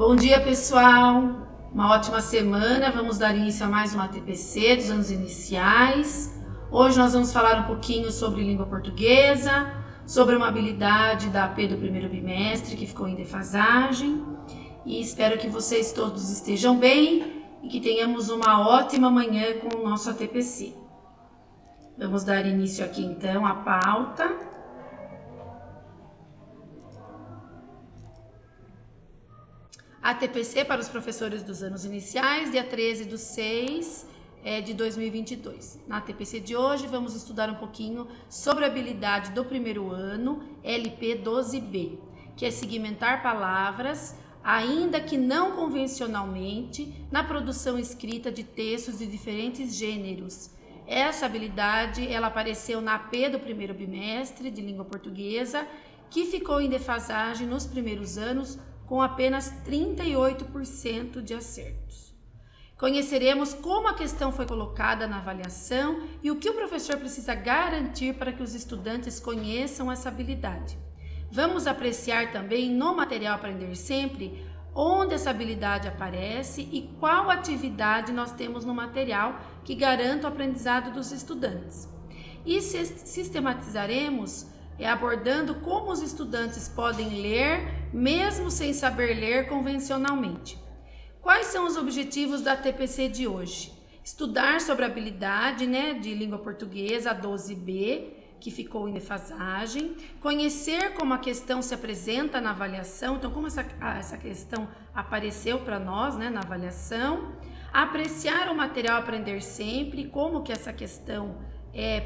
Bom dia, pessoal! Uma ótima semana. Vamos dar início a mais um ATPC dos anos iniciais. Hoje nós vamos falar um pouquinho sobre língua portuguesa, sobre uma habilidade da AP do primeiro bimestre que ficou em defasagem. E espero que vocês todos estejam bem e que tenhamos uma ótima manhã com o nosso ATPC. Vamos dar início aqui então à pauta. ATPC para os professores dos anos iniciais, dia 13/6 de 2022. Na ATPC de hoje vamos estudar um pouquinho sobre a habilidade do primeiro ano, LP 12B, que é segmentar palavras, ainda que não convencionalmente, na produção escrita de textos de diferentes gêneros. Essa habilidade ela apareceu na AP do primeiro bimestre de língua portuguesa, que ficou em defasagem nos primeiros anos, com apenas 38% de acertos. Conheceremos como a questão foi colocada na avaliação e o que o professor precisa garantir para que os estudantes conheçam essa habilidade. Vamos apreciar também no material Aprender Sempre onde essa habilidade aparece e qual atividade nós temos no material que garanta o aprendizado dos estudantes. E sistematizaremos abordando como os estudantes podem ler, mesmo sem saber ler convencionalmente. Quais são os objetivos da TPC de hoje? Estudar sobre a habilidade de língua portuguesa, a 12B, que ficou em defasagem, conhecer como a questão se apresenta na avaliação, então como essa questão apareceu para nós na avaliação, apreciar o material Aprender Sempre, como que essa questão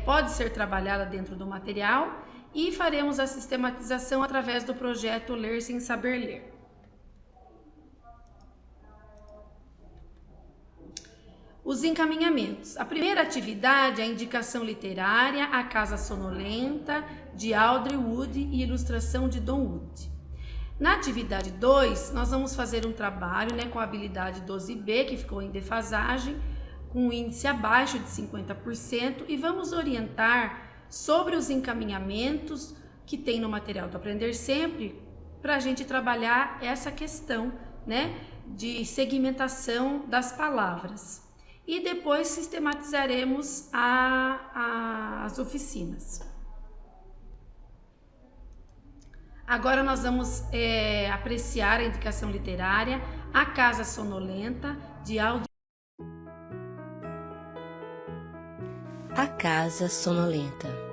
pode ser trabalhada dentro do material, e faremos a sistematização através do projeto Ler Sem Saber Ler. Os encaminhamentos. A primeira atividade é a indicação literária A Casa Sonolenta, de Audrey Wood e ilustração de Don Wood. Na atividade 2, nós vamos fazer um trabalho com a habilidade 12B, que ficou em defasagem, com um índice abaixo de 50%, e vamos orientar sobre os encaminhamentos que tem no material do Aprender Sempre, para a gente trabalhar essa questão de segmentação das palavras. E depois sistematizaremos as oficinas. Agora nós vamos apreciar a indicação literária A Casa Sonolenta, de Audrey. A Casa Sonolenta.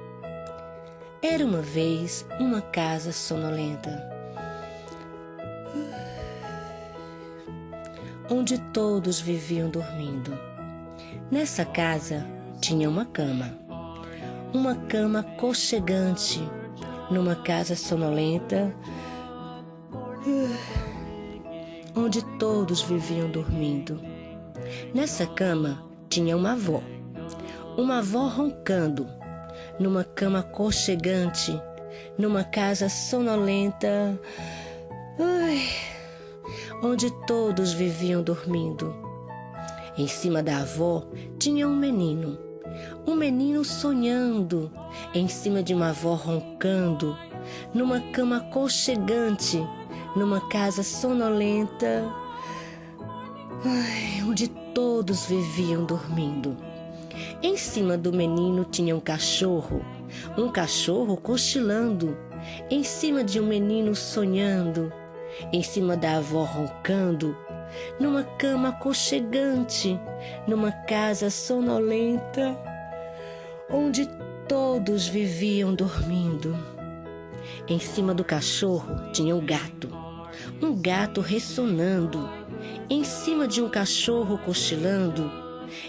Era uma vez uma casa sonolenta, onde todos viviam dormindo. Nessa casa tinha uma cama aconchegante, numa casa sonolenta, onde todos viviam dormindo. Nessa cama tinha uma avó roncando, numa cama aconchegante, numa casa sonolenta, onde todos viviam dormindo. Em cima da avó tinha um menino sonhando, em cima de uma avó roncando, numa cama aconchegante, numa casa sonolenta, onde todos viviam dormindo. Em cima do menino tinha um cachorro cochilando, em cima de um menino sonhando, em cima da avó roncando, numa cama aconchegante, numa casa sonolenta, onde todos viviam dormindo. Em cima do cachorro tinha um gato ressonando, em cima de um cachorro cochilando,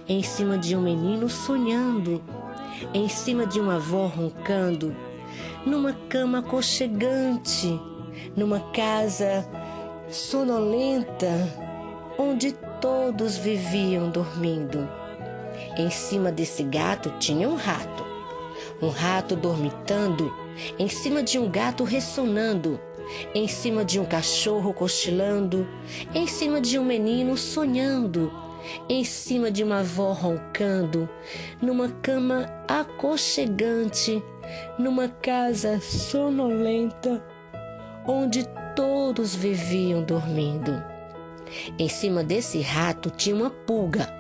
em cima de um menino sonhando, em cima de uma avó roncando, numa cama aconchegante, numa casa sonolenta, onde todos viviam dormindo. Em cima desse gato tinha um rato dormitando, em cima de um gato ressonando, em cima de um cachorro cochilando, em cima de um menino sonhando, em cima de uma avó roncando, numa cama aconchegante, numa casa sonolenta, onde todos viviam dormindo. Em cima desse rato tinha uma pulga.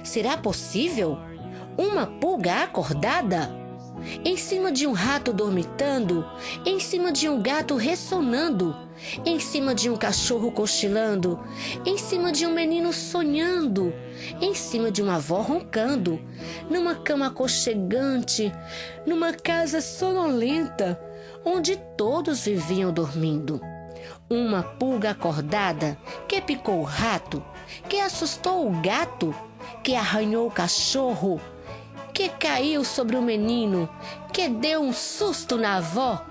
Será possível? Uma pulga acordada? Em cima de um rato dormitando, em cima de um gato ressonando, em cima de um cachorro cochilando, em cima de um menino sonhando, em cima de uma avó roncando, numa cama aconchegante, numa casa sonolenta, onde todos viviam dormindo. Uma pulga acordada que picou o rato, que assustou o gato, que arranhou o cachorro, que caiu sobre o menino, que deu um susto na avó,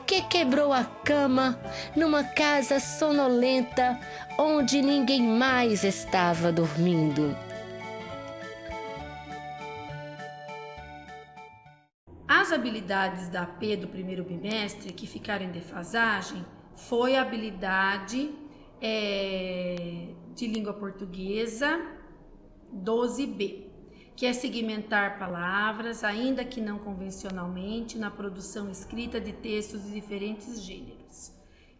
que quebrou a cama numa casa sonolenta onde ninguém mais estava dormindo. As habilidades da AP do primeiro bimestre que ficaram em defasagem foi a habilidade de língua portuguesa 12B, que é segmentar palavras, ainda que não convencionalmente, na produção escrita de textos de diferentes gêneros.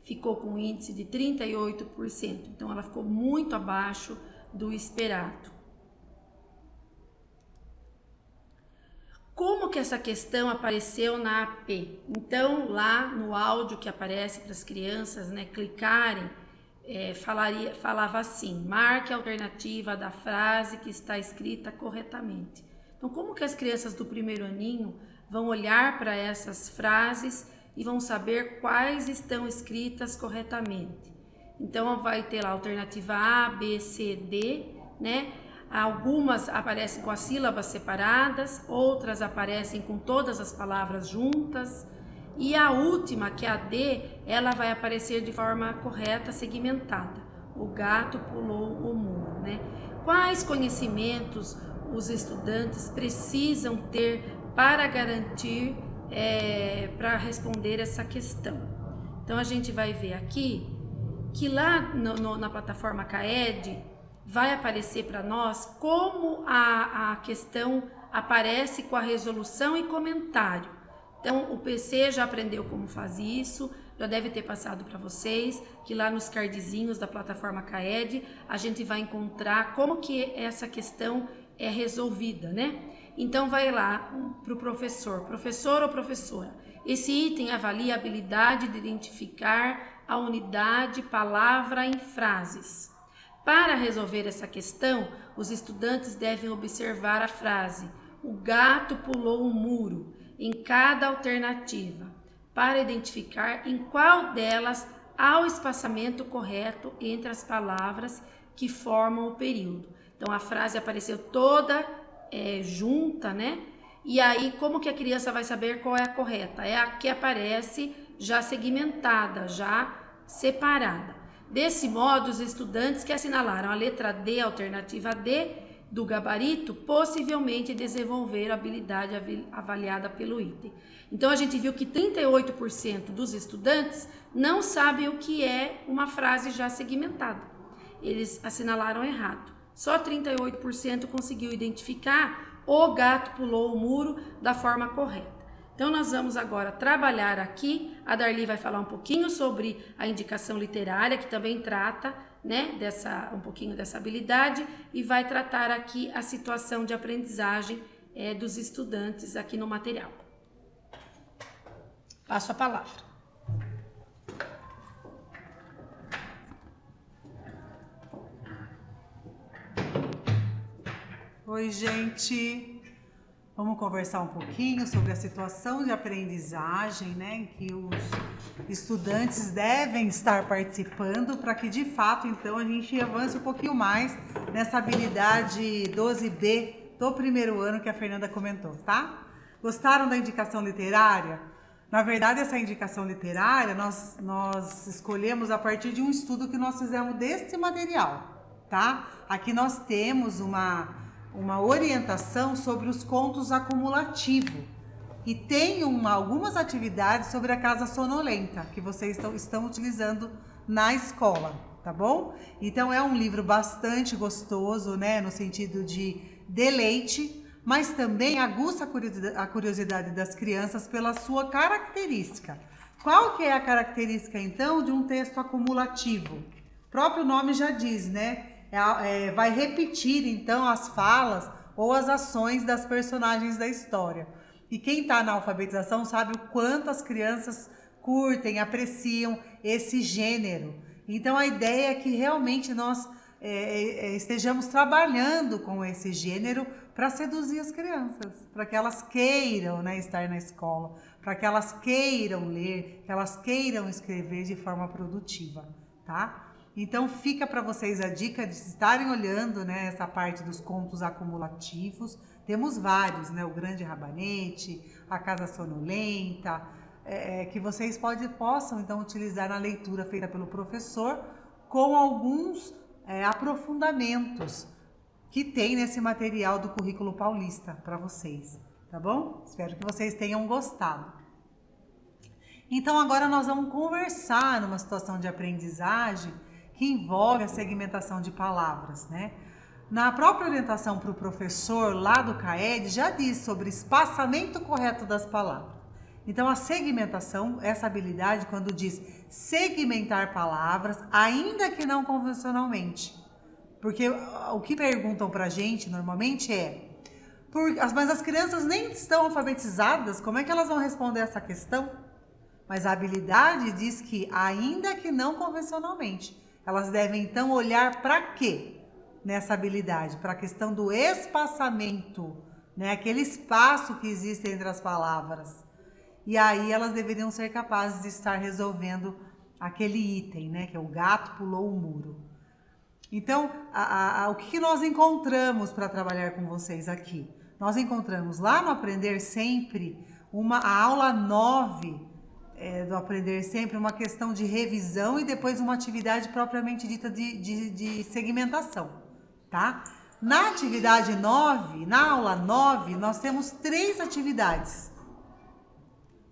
Ficou com um índice de 38%, então ela ficou muito abaixo do esperado. Como que essa questão apareceu na AP? Então, lá no áudio que aparece para as crianças, né, clicarem, falava assim: marque a alternativa da frase que está escrita corretamente. Então, como que as crianças do primeiro aninho vão olhar para essas frases e vão saber quais estão escritas corretamente? Então, vai ter lá a alternativa A, B, C, D, né? Algumas aparecem com as sílabas separadas, outras aparecem com todas as palavras juntas. E a última, que é a D, ela vai aparecer de forma correta, segmentada. O gato pulou o muro, né? Quais conhecimentos os estudantes precisam ter para garantir, para responder essa questão? Então, a gente vai ver aqui que lá na plataforma CAED vai aparecer para nós como a questão aparece com a resolução e comentário. Então, o PC já aprendeu como faz isso, já deve ter passado para vocês, que lá nos cardzinhos da plataforma CAED, a gente vai encontrar como que essa questão é resolvida, né? Então, vai lá para o professor ou professora. Esse item avalia a habilidade de identificar a unidade palavra em frases. Para resolver essa questão, os estudantes devem observar a frase "o gato pulou o muro" em cada alternativa, para identificar em qual delas há o espaçamento correto entre as palavras que formam o período. Então, a frase apareceu toda junta, né? E aí, como que a criança vai saber qual é a correta? É a que aparece já segmentada, já separada. Desse modo, os estudantes que assinalaram a letra D, a alternativa D, do gabarito, possivelmente desenvolveram a habilidade avaliada pelo item. Então, a gente viu que 38% dos estudantes não sabem o que é uma frase já segmentada. Eles assinalaram errado. Só 38% conseguiu identificar "o gato pulou o muro" da forma correta. Então, nós vamos agora trabalhar aqui. A Darli vai falar um pouquinho sobre a indicação literária, que também trata, né, um pouquinho dessa habilidade, e vai tratar aqui a situação de aprendizagem dos estudantes aqui no material. Passo a palavra. Oi, gente. Vamos conversar um pouquinho sobre a situação de aprendizagem, né, em que os estudantes devem estar participando para que, de fato, então, a gente avance um pouquinho mais nessa habilidade 12B do primeiro ano que a Fernanda comentou, tá? Gostaram da indicação literária? Na verdade, essa indicação literária nós escolhemos a partir de um estudo que nós fizemos desse material, tá? Aqui nós temos uma orientação sobre os contos acumulativos e tem algumas atividades sobre a casa sonolenta que vocês estão utilizando na escola, tá bom? Então é um livro bastante gostoso, né, no sentido de deleite, mas também aguça a curiosidade das crianças pela sua característica. Qual que é a característica, então, de um texto acumulativo? O próprio nome já diz, né? Vai repetir, então, as falas ou as ações das personagens da história. E quem está na alfabetização sabe o quanto as crianças curtem, apreciam esse gênero. Então, a ideia é que realmente nós estejamos trabalhando com esse gênero para seduzir as crianças, para que elas queiram, né, estar na escola, para que elas queiram ler, que elas queiram escrever de forma produtiva, tá? Então fica para vocês a dica de estarem olhando, né, essa parte dos contos acumulativos. Temos vários, né, o Grande Rabanete, a Casa Sonolenta, que vocês possam então utilizar na leitura feita pelo professor com alguns aprofundamentos que tem nesse material do Currículo Paulista para vocês, tá bom? Espero que vocês tenham gostado. Então agora nós vamos conversar numa situação de aprendizagem que envolve a segmentação de palavras, né? Na própria orientação para o professor lá do CAED já diz sobre espaçamento correto das palavras. Então a segmentação, essa habilidade quando diz segmentar palavras, ainda que não convencionalmente. Porque o que perguntam pra gente normalmente mas as crianças nem estão alfabetizadas, como é que elas vão responder essa questão? Mas a habilidade diz que, ainda que não convencionalmente, elas devem então olhar para quê nessa habilidade? Para a questão do espaçamento, né? Aquele espaço que existe entre as palavras. E aí elas deveriam ser capazes de estar resolvendo aquele item, né? Que é o gato pulou o muro. Então, o que nós encontramos para trabalhar com vocês aqui? Nós encontramos lá no Aprender Sempre, a aula 9 do Aprender Sempre, uma questão de revisão e depois uma atividade propriamente dita de segmentação, tá? Na atividade 9, na aula 9, nós temos 3 atividades.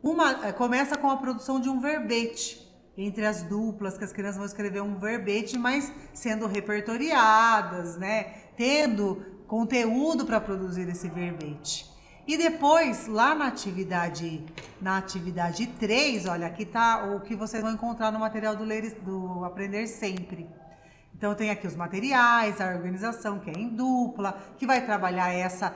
Uma começa com a produção de um verbete, entre as duplas, que as crianças vão escrever um verbete, mas sendo repertoriadas, né? Tendo conteúdo para produzir esse verbete. E depois, lá na atividade 3, olha, aqui tá o que vocês vão encontrar no material do Aprender Sempre. Então tem aqui os materiais, a organização, que é em dupla, que vai trabalhar essa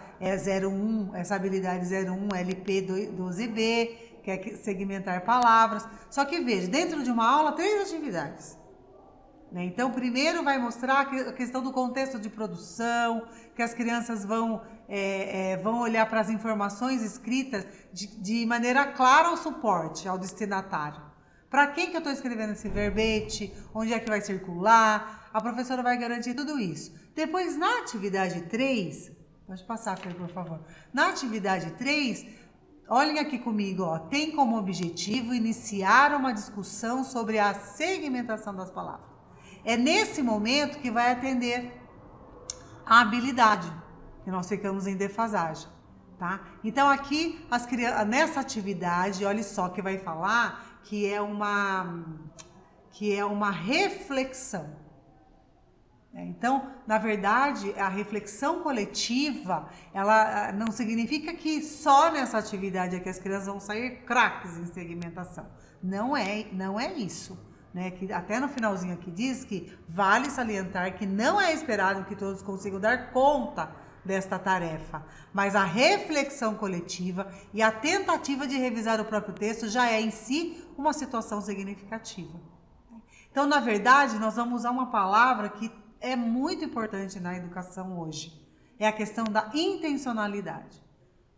habilidade 01 LP12B, que é segmentar palavras. Só que veja, dentro de uma aula, 3 atividades. Então, primeiro vai mostrar a questão do contexto de produção, que as crianças vão olhar para as informações escritas de maneira clara ao suporte, ao destinatário. Para quem que eu estou escrevendo esse verbete? Onde é que vai circular? A professora vai garantir tudo isso. Depois, na atividade 3, pode passar, por favor. Na atividade 3, olhem aqui comigo, ó, tem como objetivo iniciar uma discussão sobre a segmentação das palavras. É nesse momento que vai atender a habilidade, que nós ficamos em defasagem, tá? Então aqui, nessa atividade, olha só que vai falar que é uma reflexão. Então, na verdade, a reflexão coletiva, ela não significa que só nessa atividade é que as crianças vão sair craques em segmentação. Não é isso. Né, que até no finalzinho aqui diz que vale salientar que não é esperado que todos consigam dar conta desta tarefa, mas a reflexão coletiva e a tentativa de revisar o próprio texto já é em si uma situação significativa. Então, na verdade, nós vamos usar uma palavra que é muito importante na educação hoje, é a questão da intencionalidade.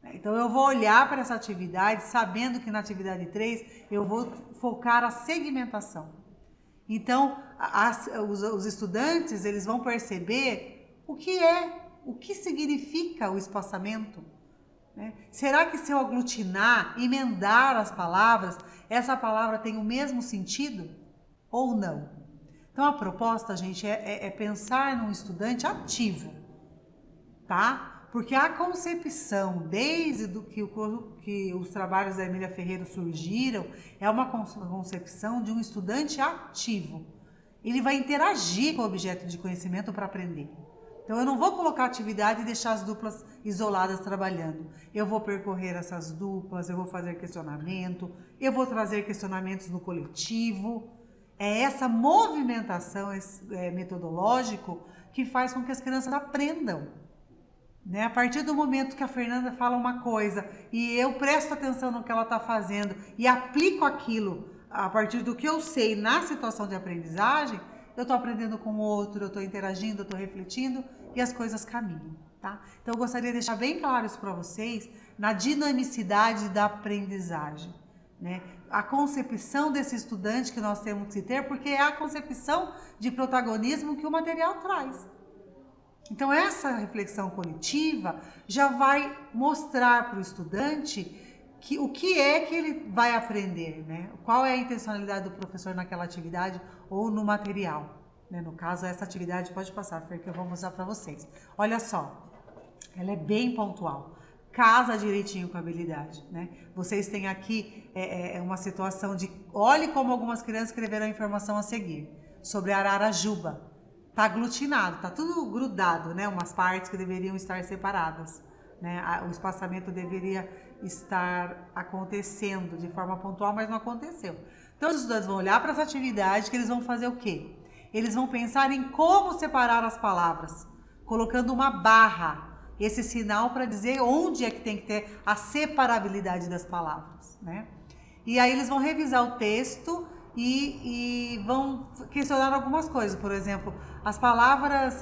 Então, eu vou olhar para essa atividade sabendo que na atividade 3 eu vou focar a segmentação. Então, os estudantes, eles vão perceber o que significa o espaçamento. Né? Será que se eu aglutinar, emendar as palavras, essa palavra tem o mesmo sentido ou não? Então, a proposta, gente, é pensar num estudante ativo, tá? Porque a concepção, desde que os trabalhos da Emília Ferreira surgiram, é uma concepção de um estudante ativo. Ele vai interagir com o objeto de conhecimento para aprender. Então, eu não vou colocar atividade e deixar as duplas isoladas trabalhando. Eu vou percorrer essas duplas, eu vou fazer questionamento, eu vou trazer questionamentos no coletivo. É essa movimentação metodológico que faz com que as crianças aprendam. Né? A partir do momento que a Fernanda fala uma coisa e eu presto atenção no que ela está fazendo e aplico aquilo a partir do que eu sei na situação de aprendizagem, eu estou aprendendo com o outro, eu estou interagindo, eu estou refletindo e as coisas caminham. Tá? Então eu gostaria de deixar bem claro isso para vocês na dinamicidade da aprendizagem. Né? A concepção desse estudante que nós temos que ter, porque é a concepção de protagonismo que o material traz. Então essa reflexão coletiva já vai mostrar para o estudante o que é que ele vai aprender, né? Qual é a intencionalidade do professor naquela atividade ou no material. Né? No caso, essa atividade pode passar, Fer, que eu vou mostrar para vocês. Olha só, ela é bem pontual. Casa direitinho com a habilidade, né? Vocês têm aqui uma situação de... Olhe como algumas crianças escreveram a informação a seguir. Sobre a ararajuba. Tá aglutinado, tá tudo grudado, né? Umas partes que deveriam estar separadas, né? O espaçamento deveria estar acontecendo de forma pontual, mas não aconteceu. Então os estudantes vão olhar para essa atividade, que eles vão fazer o quê? Eles vão pensar em como separar as palavras, colocando uma barra, esse sinal para dizer onde é que tem que ter a separabilidade das palavras, né? E aí eles vão revisar o texto e vão questionar algumas coisas. Por exemplo, as palavras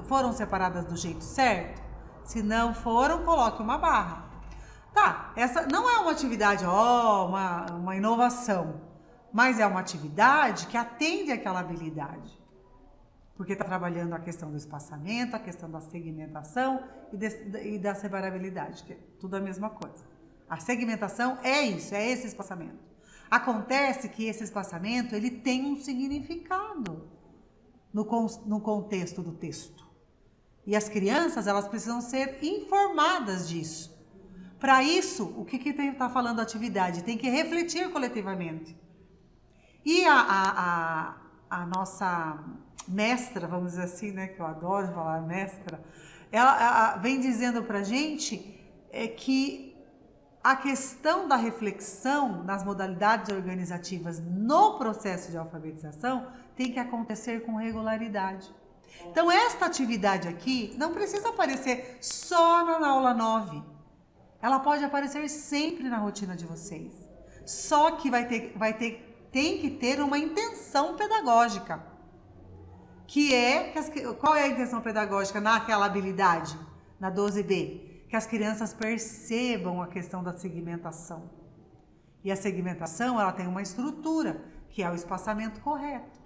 foram separadas do jeito certo? Se não foram, coloque uma barra. Tá, essa não é uma atividade, uma inovação, mas é uma atividade que atende àquela habilidade. Porque está trabalhando a questão do espaçamento, a questão da segmentação e da separabilidade, que é tudo a mesma coisa. A segmentação é isso, é esse espaçamento. Acontece que esse espaçamento ele tem um significado no contexto do texto. E as crianças elas precisam ser informadas disso. Para isso, o que está falando a atividade? Tem que refletir coletivamente. E a nossa mestra, vamos dizer assim, né, que eu adoro falar mestra, ela vem dizendo para a gente que a questão da reflexão nas modalidades organizativas no processo de alfabetização tem que acontecer com regularidade. Então, esta atividade aqui não precisa aparecer só na aula 9. Ela pode aparecer sempre na rotina de vocês. Só que tem que ter uma intenção pedagógica. Qual é a intenção pedagógica naquela habilidade, na 12B? Que as crianças percebam a questão da segmentação. E a segmentação, ela tem uma estrutura, que é o espaçamento correto.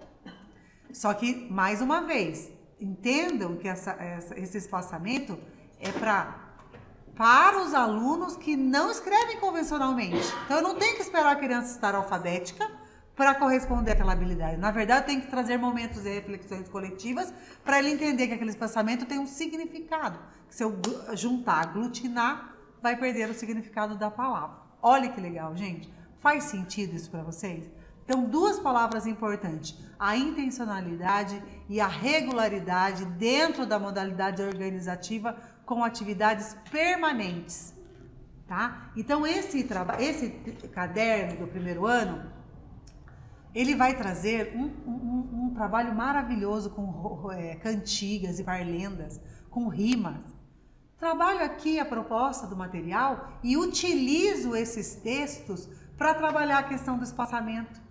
Só que, mais uma vez, entendam que esse espaçamento é para os alunos que não escrevem convencionalmente. Então, eu não tenho que esperar a criança estar alfabética para corresponder àquela habilidade. Na verdade, eu tenho que trazer momentos de reflexões coletivas para ele entender que aquele espaçamento tem um significado. Que se eu juntar, aglutinar, vai perder o significado da palavra. Olha que legal, gente. Faz sentido isso para vocês? Então, duas palavras importantes. A intencionalidade e a regularidade dentro da modalidade organizativa com atividades permanentes. Tá? Então, esse caderno do primeiro ano, ele vai trazer um trabalho maravilhoso com cantigas e parlendas, com rimas. Trabalho aqui a proposta do material e utilizo esses textos para trabalhar a questão do espaçamento.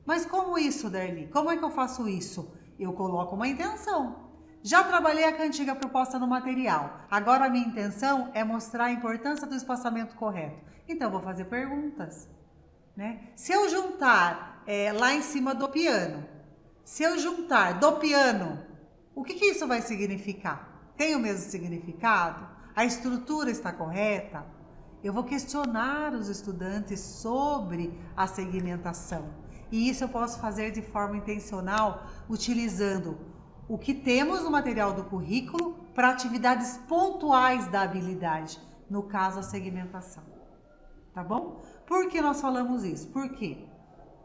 Mas como isso, Darli? Como é que eu faço isso? Eu coloco uma intenção. Já trabalhei a cantiga proposta no material. Agora a minha intenção é mostrar a importância do espaçamento correto. Então eu vou fazer perguntas. Né? Se eu juntar lá em cima do piano, se eu juntar do piano, o que isso vai significar? Tem o mesmo significado? A estrutura está correta? Eu vou questionar os estudantes sobre a segmentação. E isso eu posso fazer de forma intencional, utilizando o que temos no material do currículo para atividades pontuais da habilidade, no caso a segmentação. Tá bom? Por que nós falamos isso? Porque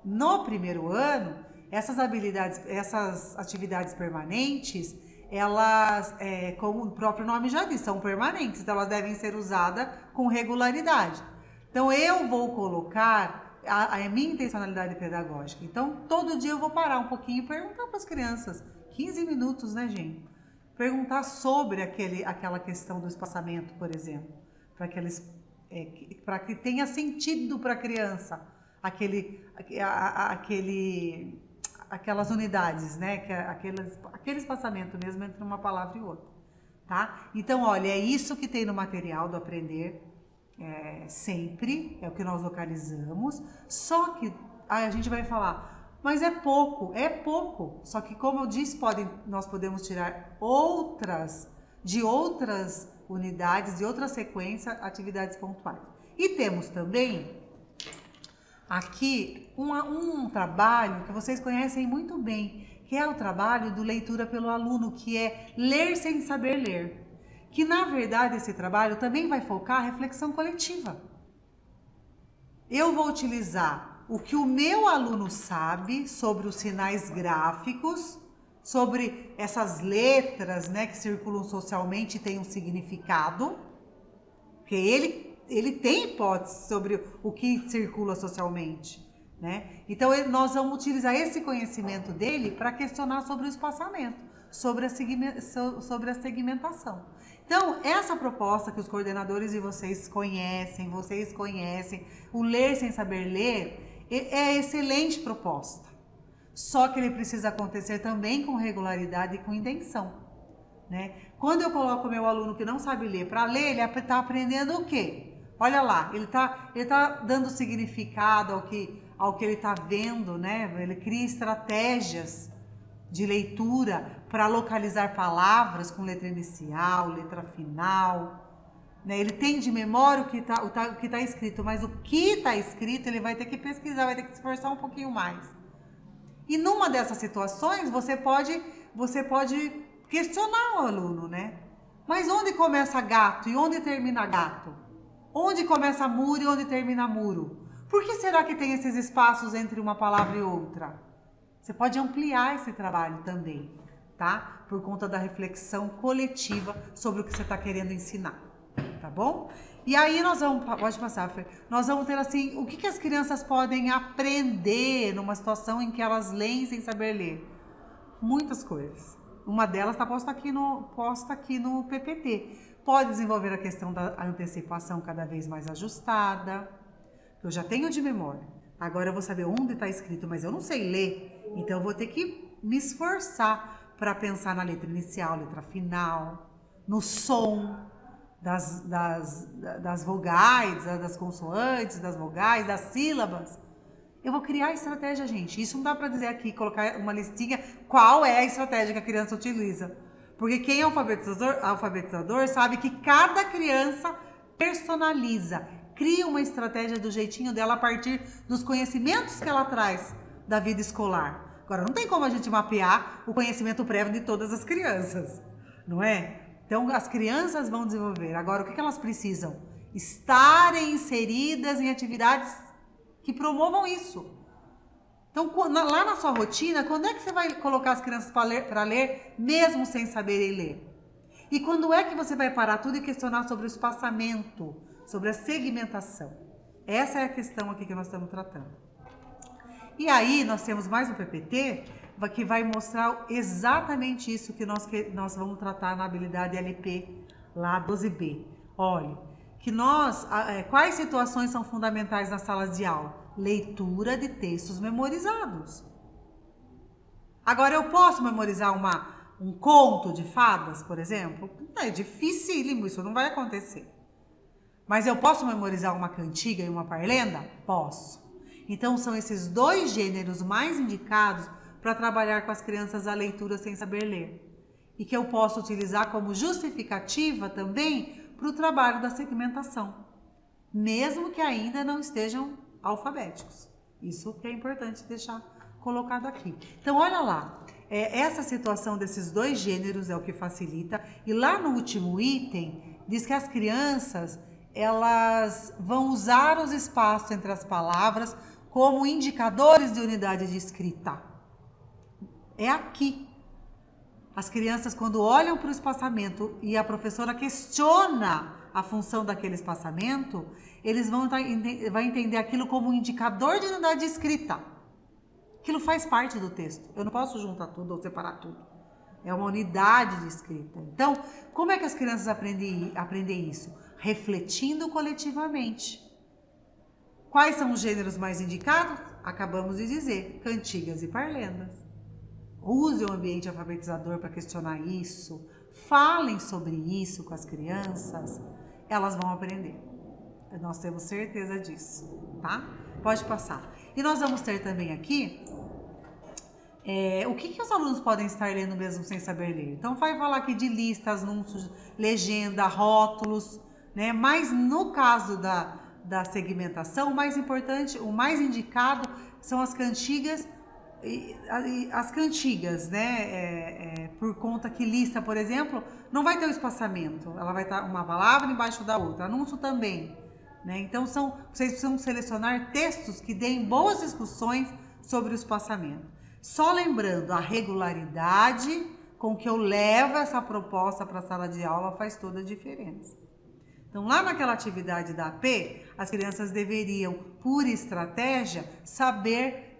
no primeiro ano, essas atividades permanentes, elas, como o próprio nome já diz, são permanentes, então elas devem ser usadas com regularidade. Então eu vou colocar a minha intencionalidade pedagógica. Então, todo dia eu vou parar um pouquinho e perguntar para as crianças, 15 minutos, né, gente? Perguntar sobre aquela questão do espaçamento, por exemplo, para que tenha sentido para a criança aquelas unidades, né? Aquele espaçamento mesmo entre uma palavra e outra, tá? Então, olha, é isso que tem no material do Aprender Sempre, é o que nós localizamos, só que a gente vai falar, mas é pouco, só que como eu disse, nós podemos tirar de outras unidades, de outra sequência, atividades pontuais. E temos também aqui um trabalho que vocês conhecem muito bem, que é o trabalho do Leitura pelo Aluno, que é Ler Sem Saber Ler. Que, na verdade, esse trabalho também vai focar a reflexão coletiva. Eu vou utilizar o que o meu aluno sabe sobre os sinais gráficos, sobre essas letras, né, que circulam socialmente e têm um significado, porque ele tem hipótese sobre o que circula socialmente, né? Então, nós vamos utilizar esse conhecimento dele para questionar sobre o espaçamento, sobre a segmentação. Então, essa proposta que os coordenadores de vocês conhecem, o Ler Sem Saber Ler, é excelente proposta. Só que ele precisa acontecer também com regularidade e com intenção, né? Quando eu coloco o meu aluno que não sabe ler para ler, ele está aprendendo o quê? Olha lá, ele tá dando significado ao que ele está vendo, né? Ele cria estratégias de leitura para localizar palavras com letra inicial, letra final, né? Ele tem de memória o que tá escrito, mas o que está escrito ele vai ter que pesquisar, vai ter que se esforçar um pouquinho mais. E numa dessas situações você pode questionar o aluno, né? Mas onde começa gato e onde termina gato? Onde começa muro e onde termina muro? Por que será que tem esses espaços entre uma palavra e outra? Você pode ampliar esse trabalho também, tá? Por conta da reflexão coletiva sobre o que você está querendo ensinar, tá bom? E aí pode passar, Fer. Nós vamos ter assim, o que as crianças podem aprender numa situação em que elas leem sem saber ler? Muitas coisas. Uma delas está posta aqui no PPT. Pode desenvolver a questão da antecipação cada vez mais ajustada. Eu já tenho de memória. Agora eu vou saber onde está escrito, mas eu não sei ler. Então eu vou ter que me esforçar para pensar na letra inicial, letra final, no som das vogais, das consoantes, das vogais, das sílabas. Eu vou criar estratégia, gente. Isso não dá para dizer aqui, colocar uma listinha qual é a estratégia que a criança utiliza. Porque quem é alfabetizador sabe que cada criança personaliza, cria uma estratégia do jeitinho dela a partir dos conhecimentos que ela traz da vida escolar. Agora, não tem como a gente mapear o conhecimento prévio de todas as crianças, não é? Então, as crianças vão desenvolver. Agora, o que elas precisam? Estarem inseridas em atividades que promovam isso. Então, lá na sua rotina, quando é que você vai colocar as crianças para ler, mesmo sem saberem ler? E quando é que você vai parar tudo e questionar sobre o espaçamento, sobre a segmentação? Essa é a questão aqui que nós estamos tratando. E aí, nós temos mais um PPT que vai mostrar exatamente isso que nós vamos tratar na habilidade LP, lá 12B. Olha, quais situações são fundamentais nas salas de aula? Leitura de textos memorizados. Agora, eu posso memorizar um conto de fadas, por exemplo? É dificílimo, isso não vai acontecer. Mas eu posso memorizar uma cantiga e uma parlenda? Posso. Então, são esses dois gêneros mais indicados para trabalhar com as crianças a leitura sem saber ler. E que eu posso utilizar como justificativa também para o trabalho da segmentação, mesmo que ainda não estejam alfabéticos. Isso que é importante deixar colocado aqui. Então, olha lá, essa situação desses dois gêneros é o que facilita. E lá no último item, diz que as crianças, elas vão usar os espaços entre as palavras como indicadores de unidade de escrita. É aqui. As crianças, quando olham para o espaçamento e a professora questiona a função daquele espaçamento, eles vão entender aquilo como um indicador de unidade de escrita. Aquilo faz parte do texto. Eu não posso juntar tudo ou separar tudo. É uma unidade de escrita. Então, como é que as crianças aprendem isso? Refletindo coletivamente. Quais são os gêneros mais indicados? Acabamos de dizer, cantigas e parlendas. Use o ambiente alfabetizador para questionar isso. Falem sobre isso com as crianças. Elas vão aprender. Nós temos certeza disso, tá? Pode passar. E nós vamos ter também aqui o que os alunos podem estar lendo mesmo sem saber ler. Então, vai falar aqui de listas, anúncios, legenda, rótulos, né? Mas no caso da segmentação, o mais importante, o mais indicado são as cantigas. As cantigas, né? Por conta que lista, por exemplo, não vai ter o espaçamento. Ela vai estar uma palavra embaixo da outra. Anúncio também, né? Então, vocês precisam selecionar textos que deem boas discussões sobre o espaçamento. Só lembrando, a regularidade com que eu levo essa proposta para a sala de aula faz toda a diferença. Então, lá naquela atividade da AP, as crianças deveriam, por estratégia,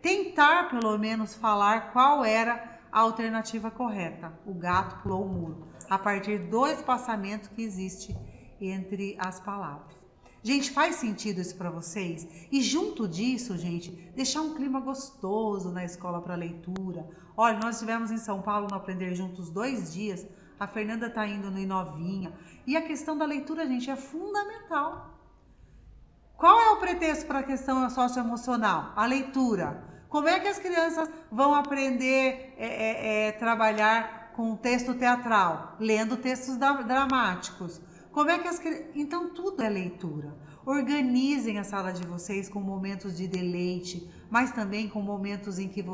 tentar pelo menos falar qual era a alternativa correta. O gato pulou o muro, a partir do espaçamento que existe entre as palavras. Gente, faz sentido isso para vocês? E junto disso, gente, deixar um clima gostoso na escola para leitura. Olha, nós estivemos em São Paulo no Aprender Juntos 2 dias. A Fernanda está indo no Inovinha. E a questão da leitura, gente, é fundamental. Qual é o pretexto para a questão socioemocional? A leitura. Como é que as crianças vão aprender trabalhar com texto teatral? Lendo textos dramáticos. Como é que Então, tudo é leitura. Organizem a sala de vocês com momentos de deleite, mas também com momentos em que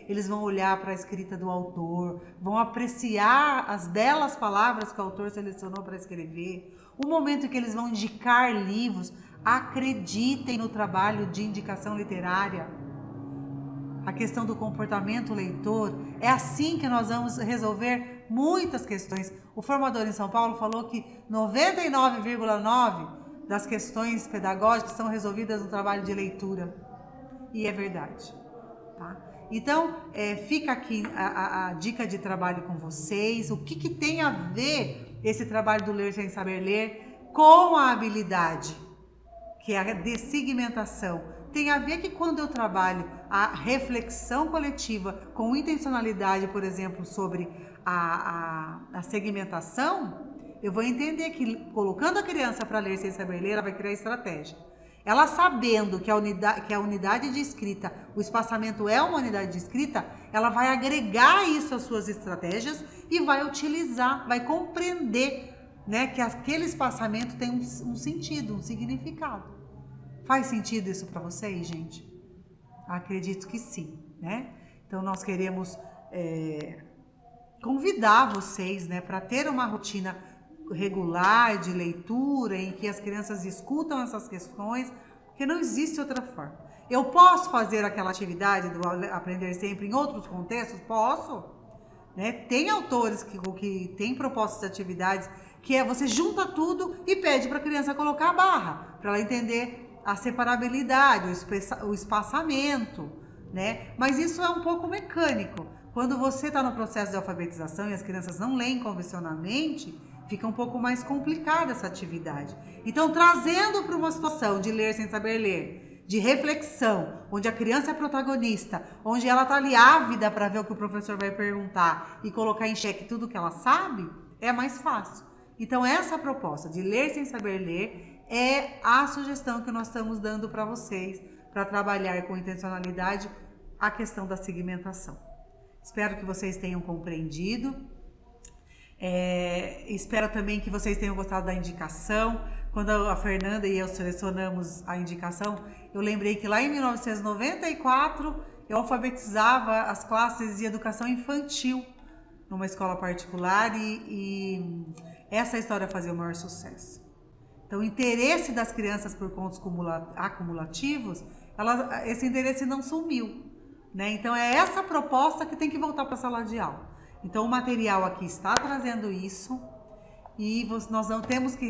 eles vão olhar para a escrita do autor, vão apreciar as belas palavras que o autor selecionou para escrever. O momento em que eles vão indicar livros, acreditem no trabalho de indicação literária. A questão do comportamento leitor, é assim que nós vamos resolver muitas questões. O formador em São Paulo falou que 99,9% das questões pedagógicas são resolvidas no trabalho de leitura. E é verdade. Tá? Então, fica aqui a dica de trabalho com vocês. O que tem a ver esse trabalho do ler sem saber ler com a habilidade, que é a dessegmentação? Tem a ver que quando eu trabalho a reflexão coletiva com intencionalidade, por exemplo, sobre a segmentação, eu vou entender que colocando a criança para ler sem saber ler, ela vai criar estratégia. Ela sabendo que a unidade de escrita, o espaçamento é uma unidade de escrita, ela vai agregar isso às suas estratégias e vai utilizar, vai compreender, né, que aquele espaçamento tem um sentido, um significado. Faz sentido isso para vocês, gente? Acredito que sim, né? Então, nós queremos convidar vocês, né, para ter uma rotina regular de leitura em que as crianças escutam essas questões, porque não existe outra forma. Eu posso fazer aquela atividade do Aprender Sempre em outros contextos? Posso. Né? Tem autores que têm propostas de atividades que você junta tudo e pede para a criança colocar a barra, para ela entender a separabilidade, o espaçamento, né? Mas isso é um pouco mecânico. Quando você está no processo de alfabetização e as crianças não leem convencionalmente, fica um pouco mais complicada essa atividade. Então, trazendo para uma situação de ler sem saber ler, de reflexão, onde a criança é protagonista, onde ela está ali ávida para ver o que o professor vai perguntar e colocar em xeque tudo que ela sabe, é mais fácil. Então, essa proposta de ler sem saber ler é a sugestão que nós estamos dando para vocês, para trabalhar com intencionalidade a questão da segmentação. Espero que vocês tenham compreendido. Espero também que vocês tenham gostado da indicação. Quando a Fernanda e eu selecionamos a indicação, eu lembrei que lá em 1994 eu alfabetizava as classes de educação infantil numa escola particular e essa história fazia o maior sucesso. Então, o interesse das crianças por contos acumulativos, esse interesse não sumiu, né? Então, é essa proposta que tem que voltar para a sala de aula. Então, o material aqui está trazendo isso e nós não temos que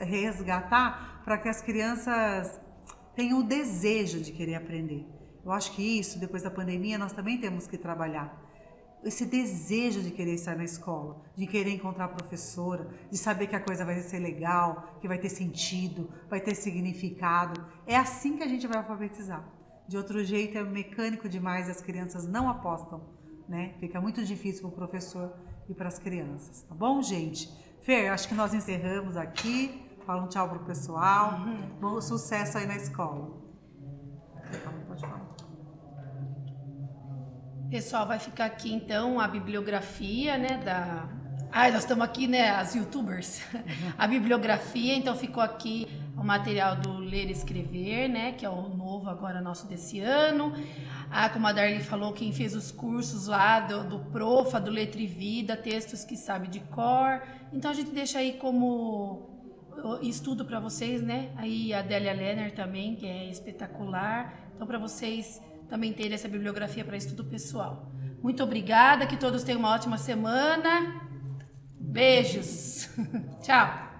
resgatar para que as crianças tenham o desejo de querer aprender. Eu acho que isso, depois da pandemia, nós também temos que trabalhar. Esse desejo de querer estar na escola, de querer encontrar a professora, de saber que a coisa vai ser legal, que vai ter sentido, vai ter significado. É assim que a gente vai alfabetizar. De outro jeito, é mecânico demais, as crianças não apostam, né? Fica muito difícil para o professor e para as crianças, tá bom, gente? Fer, acho que nós encerramos aqui. Fala um tchau pro pessoal. Bom sucesso aí na escola. Pode falar. Pessoal, vai ficar aqui então a bibliografia, né, nós estamos aqui, né, as youtubers. A bibliografia, então ficou aqui o material do Ler e Escrever, né, que é o novo agora nosso desse ano. Como a Darly falou, quem fez os cursos lá do Profa, do Letra e Vida, textos que sabe de cor. Então a gente deixa aí como estudo para vocês, né? Aí a Délia Lerner também, que é espetacular. Então para vocês também terem essa bibliografia para estudo pessoal. Muito obrigada, que todos tenham uma ótima semana. Beijos. Tchau.